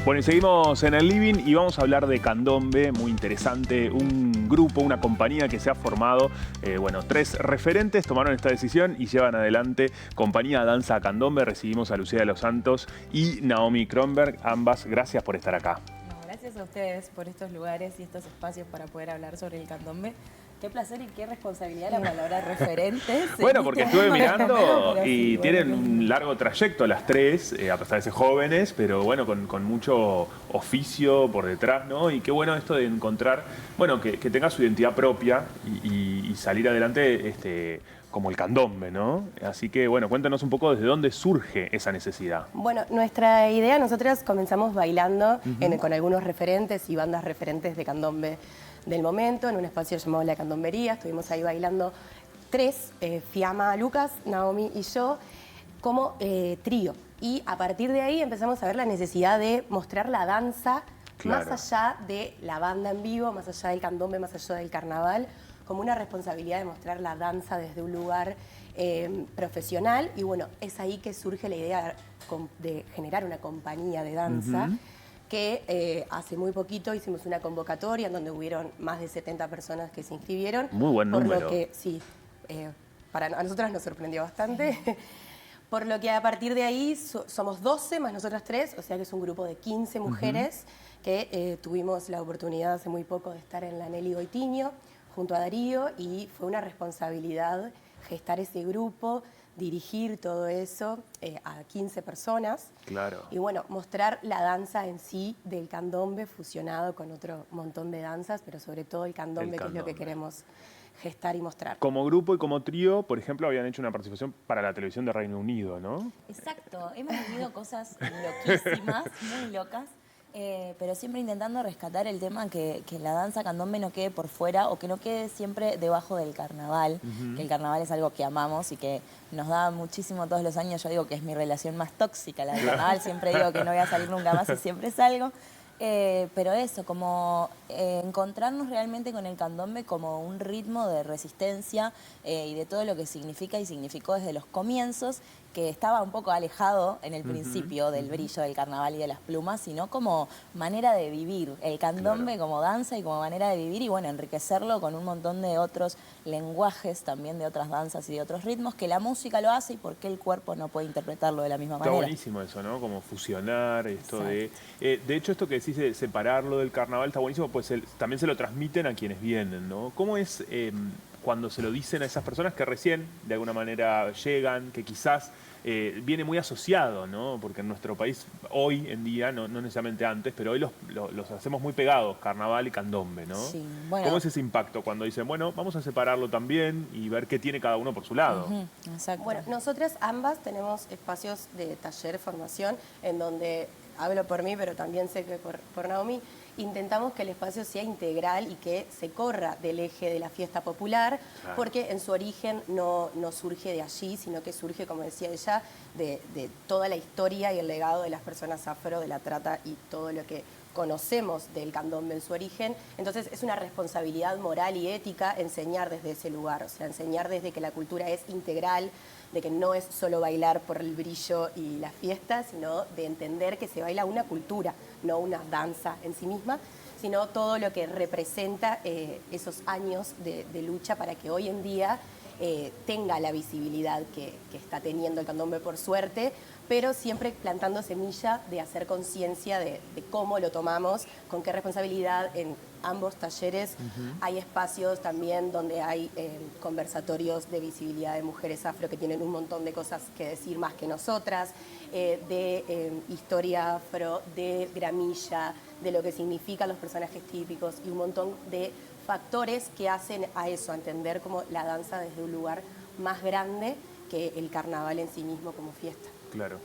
Bueno, y seguimos en el living y vamos a hablar de candombe, muy interesante, un grupo, una compañía que se ha formado, bueno, 3 referentes tomaron esta decisión y llevan adelante Compañía Danza Candombe. Recibimos a Lucía de los Santos y Naomi Kronberg, ambas, gracias por estar acá. No, gracias a ustedes por estos lugares y estos espacios para poder hablar sobre el candombe. Qué placer y qué responsabilidad la palabra referentes. Bueno, porque estuve mirando y sí, tienen bueno, un largo trayecto las 3, a pesar de ser jóvenes, pero bueno, con mucho oficio por detrás, ¿no? Y qué bueno esto de encontrar, bueno, que tenga su identidad propia y salir adelante como el candombe, ¿no? Así que, bueno, cuéntanos un poco desde dónde surge esa necesidad. Bueno, nuestra idea, nosotras comenzamos bailando con algunos referentes y bandas referentes de candombe del momento, en un espacio llamado La Candombería. Estuvimos ahí bailando 3, Fiamma, Lucas, Naomi y yo, como trío. Y a partir de ahí empezamos a ver la necesidad de mostrar la danza Claro. más allá de la banda en vivo, más allá del candombe, más allá del carnaval, como una responsabilidad de mostrar la danza desde un lugar profesional. Y bueno, es ahí que surge la idea de generar una compañía de danza, que hace muy poquito hicimos una convocatoria en donde hubieron más de 70 personas que se inscribieron. Muy buen por número. Lo que, sí, a nosotras nos sorprendió bastante. Por lo que a partir de ahí somos 12 más nosotras 3, o sea que es un grupo de 15 mujeres que tuvimos la oportunidad hace muy poco de estar en la Nelly Goitiño junto a Darío, y fue una responsabilidad gestar ese grupo, dirigir todo eso a 15 personas. Claro. Y bueno, mostrar la danza en sí del candombe fusionado con otro montón de danzas, pero sobre todo el candombe, que es lo que queremos gestar y mostrar. Como grupo y como trío, por ejemplo, habían hecho una participación para la televisión de Reino Unido, ¿no? exacto, hemos vivido cosas loquísimas, muy locas, pero siempre intentando rescatar el tema que la danza candombe no quede por fuera o que no quede siempre debajo del carnaval, que el carnaval es algo que amamos y que nos da muchísimo todos los años. Yo digo que es mi relación más tóxica, la del carnaval, siempre digo que no voy a salir nunca más y siempre salgo. Pero eso, como encontrarnos realmente con el candombe como un ritmo de resistencia y de todo lo que significa y significó desde los comienzos, que estaba un poco alejado en el principio del brillo del carnaval y de las plumas, sino como manera de vivir, el candombe como danza y como manera de vivir, y bueno, enriquecerlo con un montón de otros lenguajes también, de otras danzas y de otros ritmos, que la música lo hace y por qué el cuerpo no puede interpretarlo de la misma manera. Está buenísimo eso, ¿no? Como fusionar esto de hecho, esto que decís de separarlo del carnaval está buenísimo, pues también se lo transmiten a quienes vienen, ¿no? ¿Cómo es cuando se lo dicen a esas personas que recién, de alguna manera, llegan, que quizás viene muy asociado, ¿no? Porque en nuestro país, hoy en día, no necesariamente antes, pero hoy los hacemos muy pegados, carnaval y candombe, ¿no? Sí, bueno. ¿Cómo es ese impacto cuando dicen, bueno, vamos a separarlo también y ver qué tiene cada uno por su lado? Exacto. Bueno, nosotras ambas tenemos espacios de taller, formación, en donde, hablo por mí, pero también sé que por Naomi, intentamos que el espacio sea integral y que se corra del eje de la fiesta popular, porque en su origen no surge de allí, sino que surge, como decía ella, de toda la historia y el legado de las personas afro, de la trata y todo lo que conocemos del candombe en su origen. Entonces es una responsabilidad moral y ética enseñar desde ese lugar, o sea, enseñar desde que la cultura es integral, de que no es solo bailar por el brillo y la fiesta, sino de entender que se baila una cultura, no una danza en sí misma, sino todo lo que representa esos años de lucha para que hoy en día tenga la visibilidad que está teniendo el candombe, por suerte, pero siempre plantando semilla de hacer conciencia de cómo lo tomamos, con qué responsabilidad. En ambos talleres hay espacios también donde hay conversatorios de visibilidad de mujeres afro que tienen un montón de cosas que decir más que nosotras, de historia afro, de gramilla, de lo que significan los personajes típicos y un montón de factores que hacen a eso, a entender como la danza desde un lugar más grande que el carnaval en sí mismo como fiesta. Claro.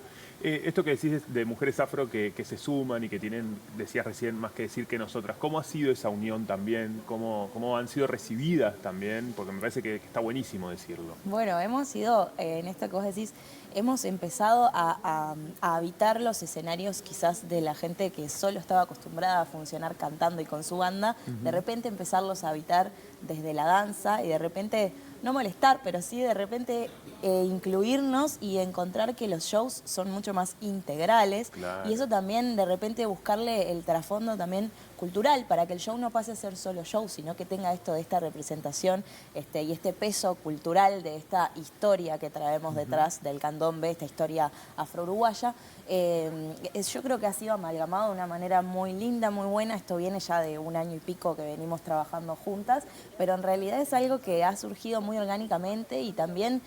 Esto que decís de mujeres afro que se suman y que tienen, decías recién, más que decir que nosotras, ¿cómo ha sido esa unión también? ¿Cómo han sido recibidas también? Porque me parece que está buenísimo decirlo. Bueno, hemos ido, en esto que vos decís, hemos empezado a habitar los escenarios quizás de la gente que solo estaba acostumbrada a funcionar cantando y con su banda, de repente empezarlos a habitar desde la danza y de repente no molestar, pero sí de repente incluirnos y encontrar que los shows son mucho más integrales. Claro. Y eso también de repente buscarle el trasfondo también cultural, para que el show no pase a ser solo show, sino que tenga esto de esta representación y este peso cultural de esta historia que traemos detrás del candombe, esta historia afro-uruguaya. Yo creo que ha sido amalgamado de una manera muy linda, muy buena. Esto viene ya de 1 año y pico que venimos trabajando juntas, pero en realidad es algo que ha surgido muy orgánicamente y también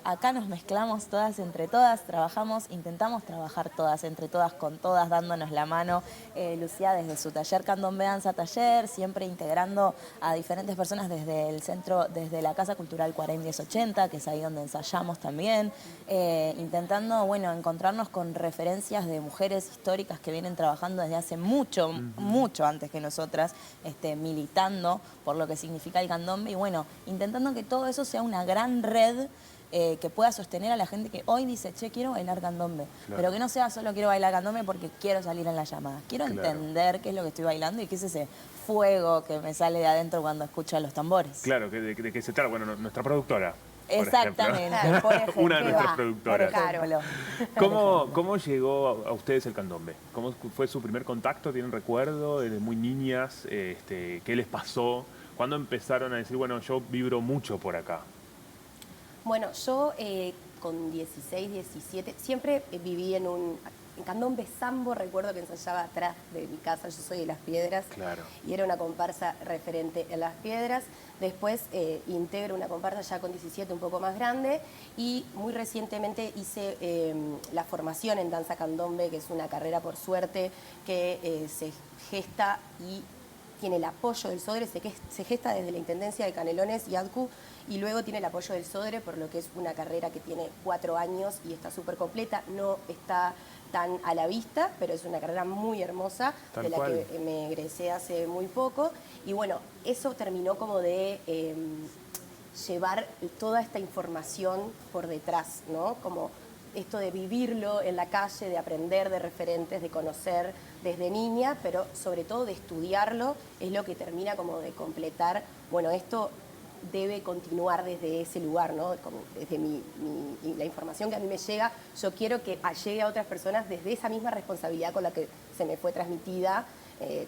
acá nos mezclamos todas entre todas, intentamos trabajar todas entre todas, con todas, dándonos la mano. Lucía desde su taller Candombe Danza Taller, siempre integrando a diferentes personas desde el centro, desde la Casa Cultural Cuarem 1080, que es ahí donde ensayamos también, intentando, bueno, encontrarnos con referencias de mujeres históricas que vienen trabajando desde hace mucho, mucho antes que nosotras, militando por lo que significa el candombe y bueno, intentando que todo eso sea una gran red que pueda sostener a la gente que hoy dice, che, quiero bailar candombe, pero que no sea solo quiero bailar candombe porque quiero salir en la llamada, quiero entender qué es lo que estoy bailando y qué es ese fuego que me sale de adentro cuando escucho los tambores. Claro, de qué se trata, bueno, nuestra productora. Exactamente, por ejemplo. Una de nuestras productoras. Por ejemplo. ¿Cómo llegó a ustedes el candombe? ¿Cómo fue su primer contacto? ¿Tienen recuerdo desde muy niñas? ¿Qué les pasó? ¿Cuándo empezaron a decir, bueno, yo vibro mucho por acá? Bueno, yo con 16, 17, siempre viví en candombe sambo, recuerdo que ensayaba atrás de mi casa, yo soy de Las Piedras, Claro. y era una comparsa referente en Las Piedras. Después integro una comparsa ya con 17, un poco más grande, y muy recientemente hice la formación en danza candombe, que es una carrera por suerte que se gesta y tiene el apoyo del SODRE, se gesta desde la Intendencia de Canelones y ADCU, y luego tiene el apoyo del SODRE, por lo que es una carrera que tiene 4 años y está súper completa, no está tan a la vista, pero es una carrera muy hermosa, Tal de la cual. que me egresé hace muy poco, y bueno, eso terminó como de llevar toda esta información por detrás, ¿no? Como esto de vivirlo en la calle, de aprender de referentes, de conocer desde niña, pero sobre todo de estudiarlo, es lo que termina como de completar, bueno, esto debe continuar desde ese lugar, ¿no? Como desde la información que a mí me llega, yo quiero que llegue a otras personas desde esa misma responsabilidad con la que se me fue transmitida,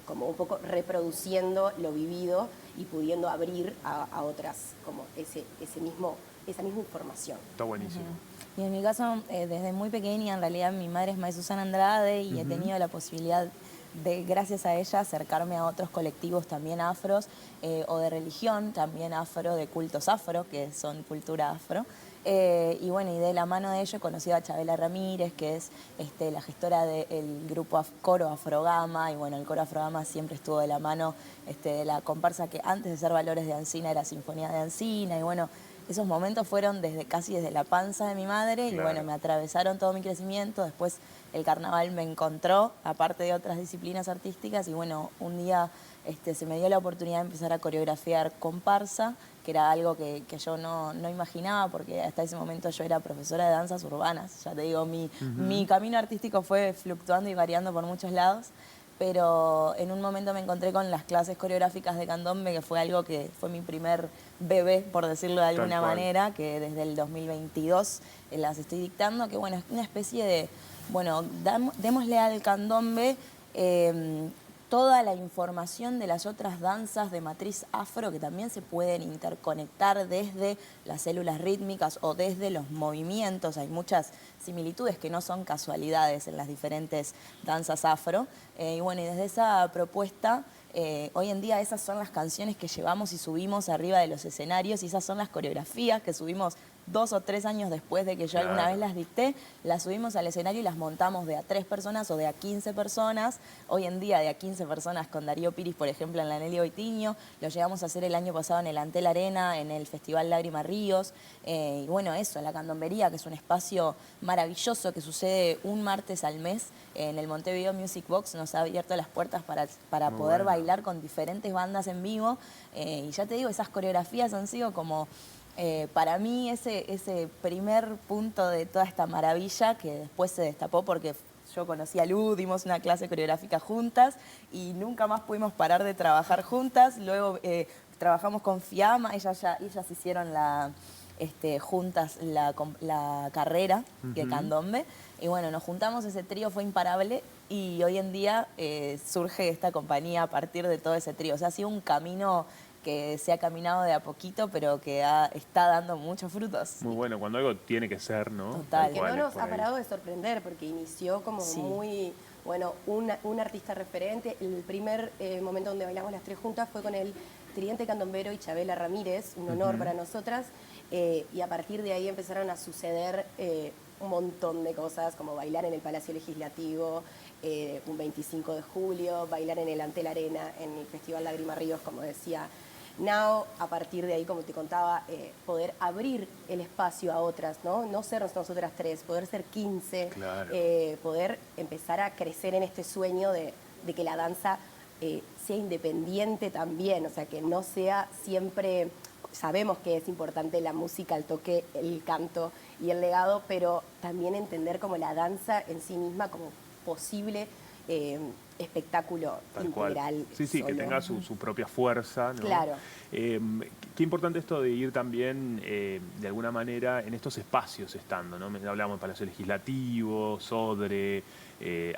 como un poco reproduciendo lo vivido y pudiendo abrir a otras como esa misma información. Está buenísimo. Y en mi caso, desde muy pequeña, en realidad mi madre es María Susana Andrade y he tenido la posibilidad de, gracias a ella, acercarme a otros colectivos también afros o de religión, también afro, de cultos afro, que son cultura afro. Y bueno, y de la mano de ello he conocido a Chabela Ramírez, que es la gestora del grupo Coro Afrogama, y bueno, el Coro Afrogama siempre estuvo de la mano de la comparsa que antes de ser Valores de Ancina era Sinfonía de Ancina, y bueno, esos momentos fueron casi desde la panza de mi madre, y bueno, me atravesaron todo mi crecimiento. Después el carnaval me encontró, aparte de otras disciplinas artísticas, y bueno, un día se me dio la oportunidad de empezar a coreografiar comparsa, que era algo que yo no imaginaba, porque hasta ese momento yo era profesora de danzas urbanas. Ya te digo, mi camino artístico fue fluctuando y variando por muchos lados, pero en un momento me encontré con las clases coreográficas de candombe, que fue algo que fue mi primer bebé, por decirlo de alguna manera, que desde el 2022 las estoy dictando, que bueno, es una especie de, bueno, démosle al candombe toda la información de las otras danzas de matriz afro que también se pueden interconectar desde las células rítmicas o desde los movimientos. Hay muchas similitudes que no son casualidades en las diferentes danzas afro. Y bueno, y desde esa propuesta, hoy en día esas son las canciones que llevamos y subimos arriba de los escenarios, y esas son las coreografías que subimos 2 o 3 años después de que yo alguna vez las dicté, las subimos al escenario y las montamos de a 3 personas o de a 15 personas. Hoy en día de a 15 personas con Darío Piris, por ejemplo, en la Nelly Boitiño. Lo llegamos a hacer el año pasado en el Antel Arena, en el Festival Lágrima Ríos. Y bueno, eso, la candombería, que es un espacio maravilloso que sucede un martes al mes en el Montevideo Music Box, nos ha abierto las puertas para poder bailar con diferentes bandas en vivo. Y ya te digo, esas coreografías han sido como... para mí ese primer punto de toda esta maravilla, que después se destapó porque yo conocí a Lu, dimos una clase coreográfica juntas y nunca más pudimos parar de trabajar juntas. Luego trabajamos con Fiamma, ellas hicieron juntas la carrera de candombe. Y bueno, nos juntamos, ese trío fue imparable y hoy en día surge esta compañía a partir de todo ese trío. O sea, ha sido un camino que se ha caminado de a poquito, pero que está dando muchos frutos. Muy bueno, cuando algo tiene que ser, ¿no? Total. Que no nos ha parado de sorprender, porque inició como Sí. muy, bueno, un artista referente. El primer momento donde bailamos las tres juntas fue con el Tridente Candombero y Chabela Ramírez, un honor para nosotras, y a partir de ahí empezaron a suceder un montón de cosas, como bailar en el Palacio Legislativo, un 25 de julio, bailar en el Antel Arena, en el Festival Lágrima Ríos, como decía Nao, a partir de ahí, como te contaba, poder abrir el espacio a otras, ¿no? No ser nosotras tres, poder ser 15, Claro. poder empezar a crecer en este sueño de que la danza sea independiente también, o sea, que no sea siempre... Sabemos que es importante la música, el toque, el canto y el legado, pero también entender como la danza en sí misma como posible espectáculo Tal integral. cual. Sí, que solo. tenga su propia fuerza, ¿no? Claro. Qué importante esto de ir también, de alguna manera, en estos espacios estando, ¿no? Hablamos del Palacio Legislativo, Sodre,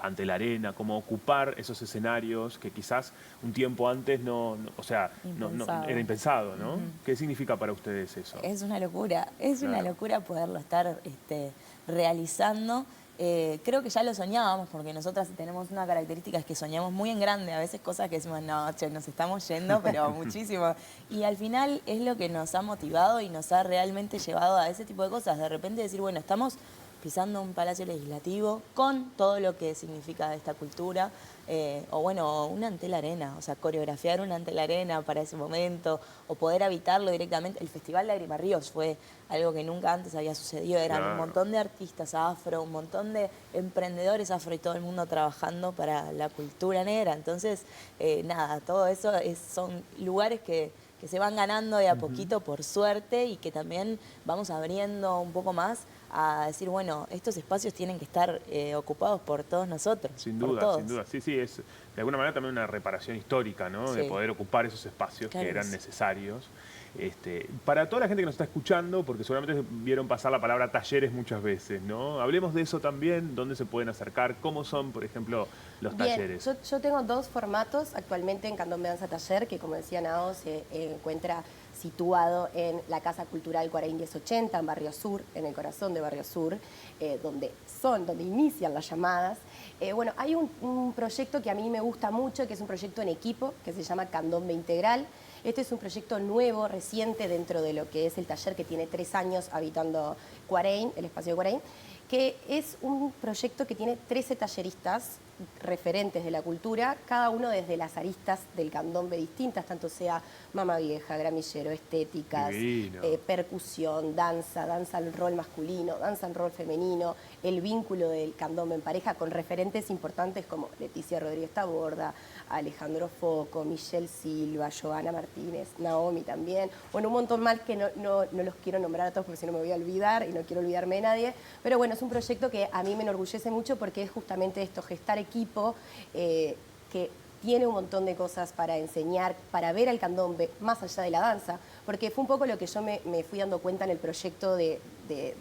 ante la arena, como ocupar esos escenarios que quizás un tiempo antes no era impensado, ¿no? ¿Qué significa para ustedes eso? Es una locura, una locura poderlo estar realizando. Creo que ya lo soñábamos, porque nosotras tenemos una característica, es que soñamos muy en grande, a veces cosas que decimos, no, che, nos estamos yendo, pero muchísimo. Y al final es lo que nos ha motivado y nos ha realmente llevado a ese tipo de cosas. De repente decir, bueno, estamos pisando un palacio legislativo con todo lo que significa esta cultura, o bueno, una Antel Arena, o sea, coreografiar una Antel Arena para ese momento, o poder habitarlo directamente. El Festival Lágrima Ríos fue algo que nunca antes había sucedido, eran un montón de artistas afro, un montón de emprendedores afro y todo el mundo trabajando para la cultura negra. Entonces, nada, todo eso son lugares que se van ganando de a poquito por suerte y que también vamos abriendo un poco más a decir, bueno, estos espacios tienen que estar ocupados por todos nosotros. Sin por duda, todos. sin duda. Sí, es de alguna manera también una reparación histórica, ¿no? Sí. De poder ocupar esos espacios Claro que eran que sí. necesarios. Para toda la gente que nos está escuchando, porque seguramente vieron pasar la palabra talleres muchas veces, ¿no? Hablemos de eso también, dónde se pueden acercar, cómo son, por ejemplo, los Bien, talleres. yo tengo dos formatos actualmente en Candombe Danza Taller, que como decía Nao, se encuentra situado en la Casa Cultural Cuaraín 1080, en Barrio Sur, en el corazón de Barrio Sur, donde inician las llamadas. Bueno, hay un proyecto que a mí me gusta mucho, que es un proyecto en equipo, que se llama Candombe Integral. Este es un proyecto nuevo, reciente, dentro de lo que es el taller que tiene 3 años habitando Cuaraín, el espacio de Cuaraín, que es un proyecto que tiene 13 talleristas referentes de la cultura, cada uno desde las aristas del candombe distintas, tanto sea mama vieja, gramillero, estéticas, percusión, danza al rol masculino, danza al rol femenino, el vínculo del candombe en pareja con referentes importantes como Leticia Rodríguez Taborda, Alejandro Foco, Michelle Silva, Joana Martínez, Naomi también, bueno, un montón más que no los quiero nombrar a todos porque si no me voy a olvidar y no quiero olvidarme de nadie, pero bueno, es un proyecto que a mí me enorgullece mucho porque es justamente esto, gestar equipo, que tiene un montón de cosas para enseñar, para ver al candombe más allá de la danza, porque fue un poco lo que yo me fui dando cuenta en el proyecto de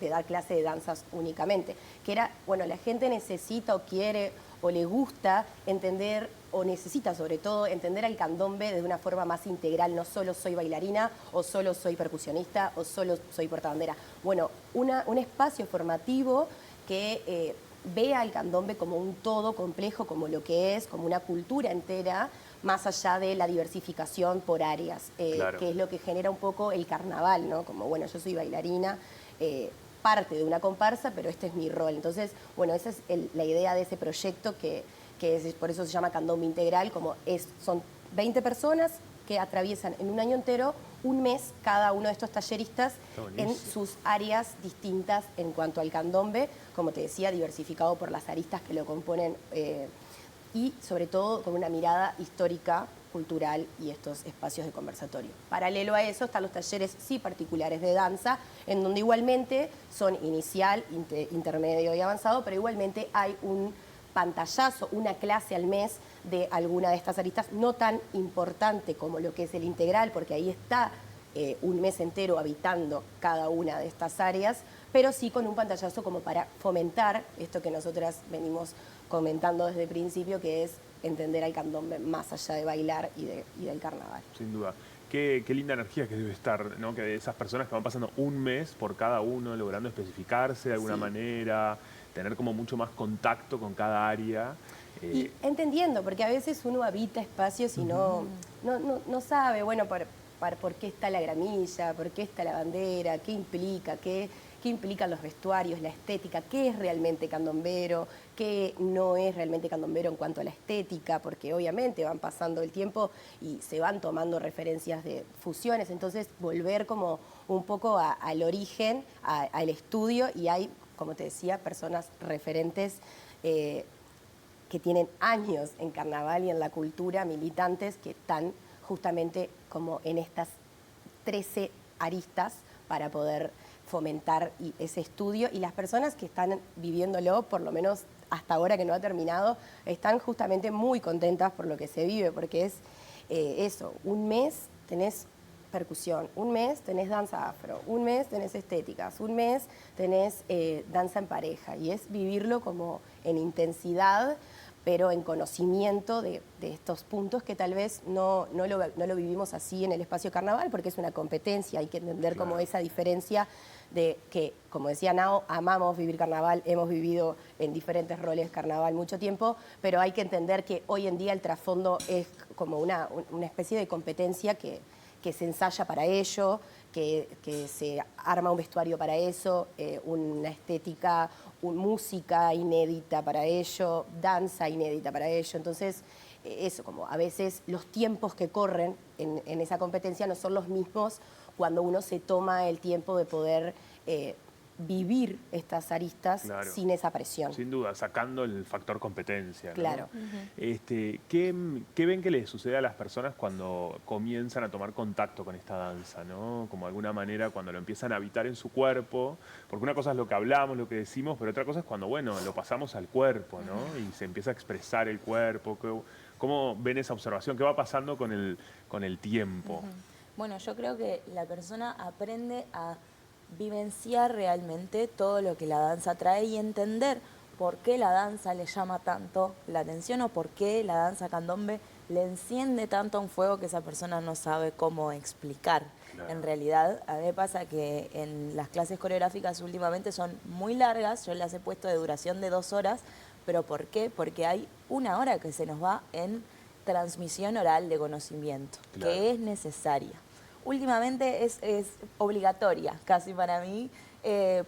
dar clase de danzas únicamente, que era, bueno, la gente necesita o quiere o le gusta entender, o necesita sobre todo entender al candombe de una forma más integral, no solo soy bailarina, o solo soy percusionista, o solo soy portabandera. Bueno, un espacio formativo que vea al candombe como un todo complejo, como lo que es, como una cultura entera, más allá de la diversificación por áreas, Claro. que es lo que genera un poco el carnaval, ¿no? Como, bueno, yo soy bailarina, parte de una comparsa, pero este es mi rol. Entonces, bueno, esa es la idea de ese proyecto por eso se llama Candombe Integral, son 20 personas que atraviesan en un año entero, un mes, cada uno de estos talleristas en sus áreas distintas en cuanto al candombe, como te decía, diversificado por las aristas que lo componen y sobre todo con una mirada histórica, cultural y estos espacios de conversatorio. Paralelo a eso están los talleres sí particulares de danza, en donde igualmente son inicial, intermedio y avanzado, pero igualmente hay pantallazo, una clase al mes de alguna de estas aristas, no tan importante como lo que es el integral, porque ahí está un mes entero habitando cada una de estas áreas, pero sí con un pantallazo como para fomentar esto que nosotras venimos comentando desde el principio, que es entender al candombe más allá de bailar y del carnaval. Sin duda. Qué linda energía que debe estar, ¿no? Que de esas personas que van pasando un mes por cada uno, logrando especificarse de alguna manera, tener como mucho más contacto con cada área. Y entendiendo, porque a veces uno habita espacios y no sabe, bueno, por qué está la gramilla, por qué está la bandera, qué implican los vestuarios, la estética, qué es realmente candombero, qué no es realmente candombero en cuanto a la estética, porque obviamente van pasando el tiempo y se van tomando referencias de fusiones, entonces volver como un poco al origen, al estudio, y hay, como te decía, personas referentes que tienen años en carnaval y en la cultura, militantes que están justamente como en estas 13 aristas para poder fomentar ese estudio, y las personas que están viviéndolo, por lo menos hasta ahora que no ha terminado, están justamente muy contentas por lo que se vive, porque es eso, un mes tenés percusión, un mes tenés danza afro, un mes tenés estéticas, un mes tenés danza en pareja, y es vivirlo como en intensidad, pero en conocimiento de estos puntos que tal vez no lo vivimos así en el espacio carnaval, porque es una competencia, hay que entender como esa diferencia de que, como decía Nao, amamos vivir carnaval, hemos vivido en diferentes roles carnaval mucho tiempo, pero hay que entender que hoy en día el trasfondo es como una especie de competencia que se ensaya para ello, que se arma un vestuario para eso, una estética, música inédita para ello, danza inédita para ello. Entonces, eso, como a veces los tiempos que corren en esa competencia no son los mismos cuando uno se toma el tiempo de poder vivir estas aristas sin esa presión. Sin duda, sacando el factor competencia, ¿no? Claro. ¿Qué ven que les sucede a las personas cuando comienzan a tomar contacto con esta danza, ¿no? Como de alguna manera cuando lo empiezan a habitar en su cuerpo, porque una cosa es lo que hablamos, lo que decimos, pero otra cosa es cuando, bueno, lo pasamos al cuerpo, ¿no? Y se empieza a expresar el cuerpo. ¿Cómo ven esa observación? ¿Qué va pasando con el tiempo? Bueno, yo creo que la persona aprende a vivenciar realmente todo lo que la danza trae y entender por qué la danza le llama tanto la atención o por qué la danza candombe le enciende tanto a un fuego que esa persona no sabe cómo explicar. Claro. En realidad, a mí me pasa que en las clases coreográficas últimamente son muy largas, yo las he puesto de duración de 2 horas, pero ¿por qué? Porque hay 1 hora que se nos va en transmisión oral de conocimiento, claro, que es necesaria. Últimamente es obligatoria casi para mí,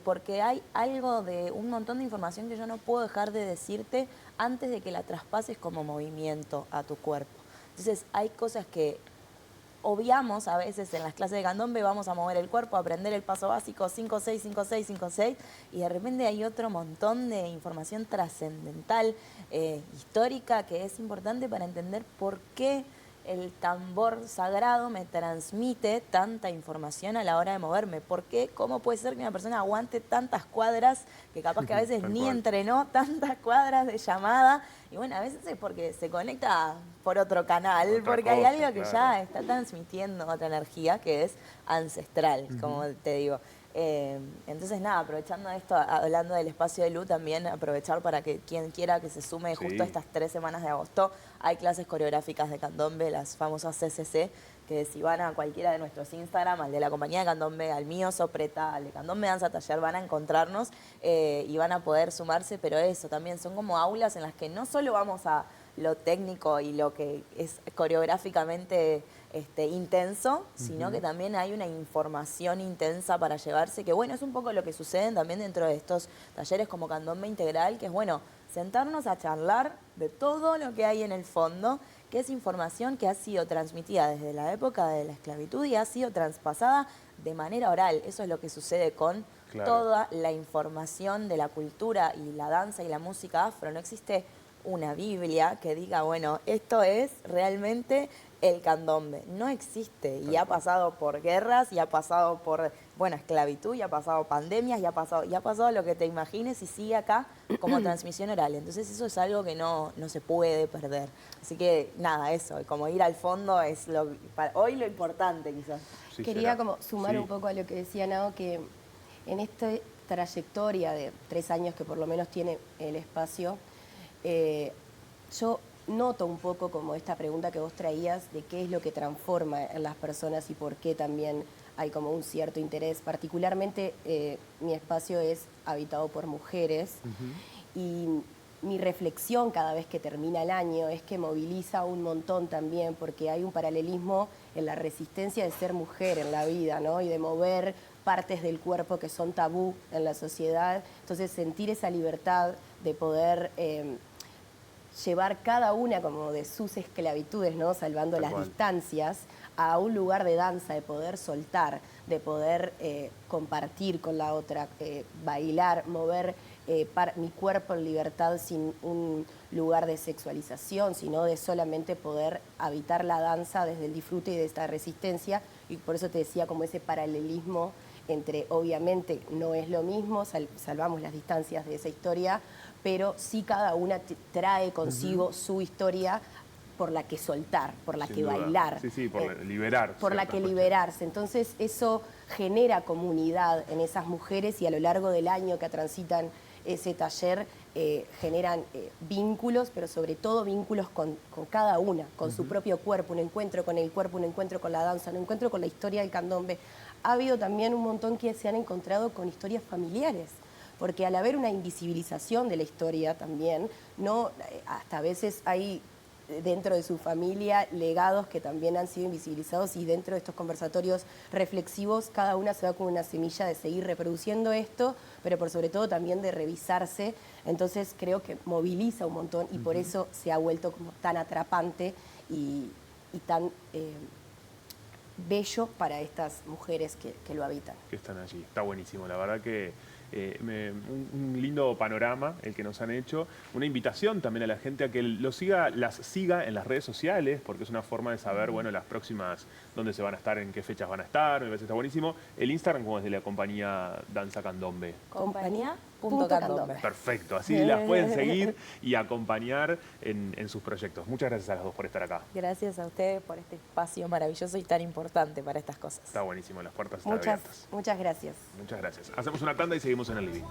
porque hay algo de un montón de información que yo no puedo dejar de decirte antes de que la traspases como movimiento a tu cuerpo. Entonces hay cosas que obviamos a veces en las clases de candombe, vamos a mover el cuerpo, a aprender el paso básico 5-6, 5-6, 5-6, y de repente hay otro montón de información trascendental, histórica, que es importante para entender por qué el tambor sagrado me transmite tanta información a la hora de moverme. ¿Por qué? ¿Cómo puede ser que una persona aguante tantas cuadras, que capaz que a veces ni entrenó, tantas cuadras de llamada? Y bueno, a veces es porque se conecta por otro canal, porque hay algo que ya está transmitiendo otra energía que es ancestral, como te digo. Entonces nada, aprovechando esto, hablando del espacio de luz, también aprovechar para que quien quiera que se sume justo estas 3 semanas de agosto, hay clases coreográficas de candombe, las famosas CCC, que si van a cualquiera de nuestros Instagram, al de la compañía de candombe, al mío Sopreta, al de Candombe Danza Taller, van a encontrarnos y van a poder sumarse, pero eso también son como aulas en las que no solo vamos a lo técnico y lo que es coreográficamente intenso, sino que también hay una información intensa para llevarse, que bueno, es un poco lo que sucede también dentro de estos talleres como Candombe Integral, que es bueno, sentarnos a charlar de todo lo que hay en el fondo, que es información que ha sido transmitida desde la época de la esclavitud y ha sido traspasada de manera oral. Eso es lo que sucede con toda la información de la cultura y la danza y la música afro. No existe una Biblia que diga, bueno, esto es realmente el candombe. No existe y ha pasado por guerras y ha pasado por bueno, esclavitud, y ha pasado pandemias, y ha pasado lo que te imagines y sigue acá como transmisión oral. Entonces eso es algo que no se puede perder. Así que nada, eso, como ir al fondo es hoy lo importante quizás. Sí, Quería será. como sumar Sí. un poco a lo que decía Nao, que en esta trayectoria de 3 años que por lo menos tiene el espacio, yo noto un poco como esta pregunta que vos traías de qué es lo que transforma en las personas y por qué también hay como un cierto interés. Particularmente mi espacio es habitado por mujeres y mi reflexión cada vez que termina el año es que moviliza un montón también, porque hay un paralelismo en la resistencia de ser mujer en la vida, ¿no? Y de mover partes del cuerpo que son tabú en la sociedad. Entonces sentir esa libertad de poder llevar cada una como de sus esclavitudes, ¿no? Salvando Tal las cual. distancias, a un lugar de danza, de poder soltar, de poder compartir con la otra, bailar, mover mi cuerpo en libertad sin un lugar de sexualización, sino de solamente poder habitar la danza desde el disfrute y de esta resistencia. Y por eso te decía como ese paralelismo entre, obviamente, no es lo mismo, salvamos las distancias de esa historia, pero sí cada una trae consigo su historia por la que soltar, por la Sin que duda. bailar. Sí, por liberar. Por la ciertas que cuestiones. liberarse. Entonces eso genera comunidad en esas mujeres y a lo largo del año que transitan ese taller generan vínculos, pero sobre todo vínculos con cada una, con su propio cuerpo, un encuentro con el cuerpo, un encuentro con la danza, un encuentro con la historia del candombe. Ha habido también un montón que se han encontrado con historias familiares, porque al haber una invisibilización de la historia también, no, hasta a veces hay dentro de su familia legados que también han sido invisibilizados, y dentro de estos conversatorios reflexivos cada una se va con una semilla de seguir reproduciendo esto, pero por sobre todo también de revisarse. Entonces creo que moviliza un montón y por eso se ha vuelto como tan atrapante y tan bello para estas mujeres que lo habitan. Que están allí. Está buenísimo. La verdad que un lindo panorama el que nos han hecho. Una invitación también a la gente a que las siga en las redes sociales, porque es una forma de saber, bueno, las próximas, dónde se van a estar, en qué fechas van a estar. Me parece que está buenísimo. El Instagram, como es de la compañía Danza Candombe. Compañía.candombe. Perfecto. Así las pueden seguir y acompañar en sus proyectos. Muchas gracias a las dos por estar acá. Gracias a ustedes por este espacio maravilloso y tan importante para estas cosas. Está buenísimo. Las puertas están abiertas. Muchas gracias. Muchas gracias. Hacemos una tanda y seguimos en el living.